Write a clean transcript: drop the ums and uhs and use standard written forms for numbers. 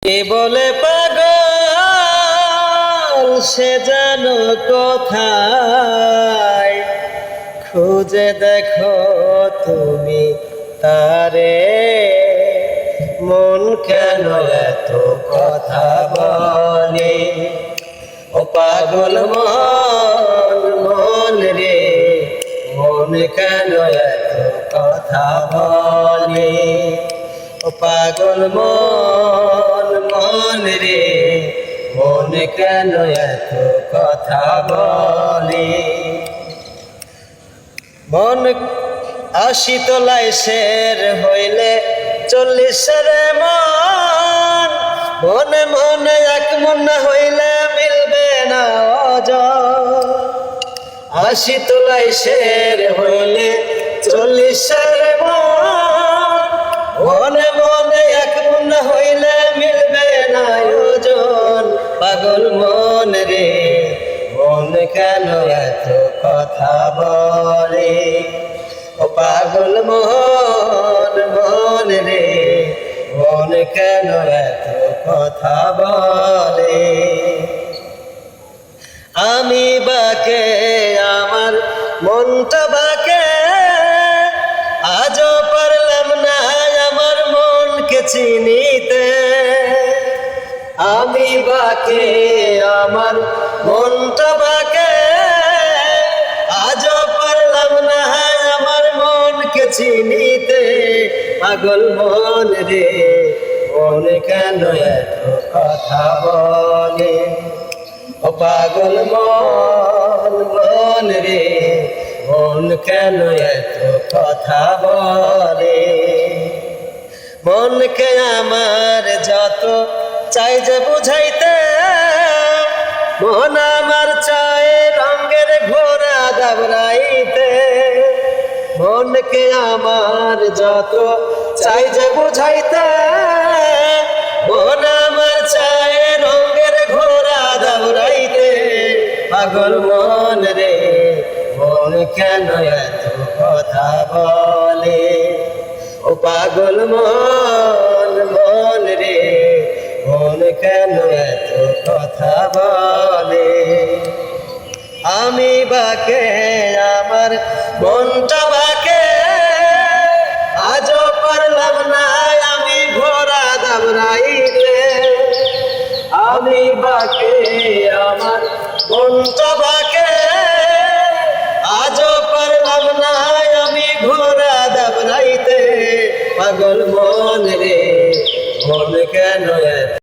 কে বলে পাগল সে যেন কোথায়, খুঁজে দেখো তুমি তারে। মন কেন এত কথা বলে, ও পাগল মন মন রে, মন কেন এত কথা বলে। ও পাগল মন মন রে, মন কেন এত কথা বলে। মন ৮০ তলায় শের হইলে ৪০ মন, মনে মনে এক মন না হইলে মিলবে না ওজন। ৮০ তলায় শের হইলে ৪০ মন, মনে মনে এক মন না হইলে মিলবে না ওজন। পাগল মন রে, মন কেন এত কথা বলে। ও পাগল মন মন রে, মন কেন এত কথা বলে। আমি বাকে আমার মনটা বাকে, আজও পারলাম না আমার মনকে চিনিতে। আমি বাকে আমার মনটা বাকে, আজও পারলাম না আমার মনকে চিনিতে। পাগল মন রে, মন কেন এত কথা বলে। ও পাগল মন মন রে, মন কেন এত কথা বলে। মনকে আমার যত চাই যে বুঝাইতে, মন আমার চায় রঙের ঘোড়া দাবড়াইতে। মনকে আমার যত চাই যে বুঝাইতে, মন আমার চায় রঙের ঘোড়া দাবড়াইতে। পাগল মন রে, মন কেন এত কথা বলে। ও পাগল মন মন রে, মন কেন এত কথা বলে। আমি বাকে আমার মনটা বাকে, আজও পারলাম না আমি ঘোড়া দাবড়াইতে। আমি বাকে আমার মনটা বাকে, আজও পারলাম না আমি ঘোড়া দাবড়াইতে। পাগল মন রে, মন কেন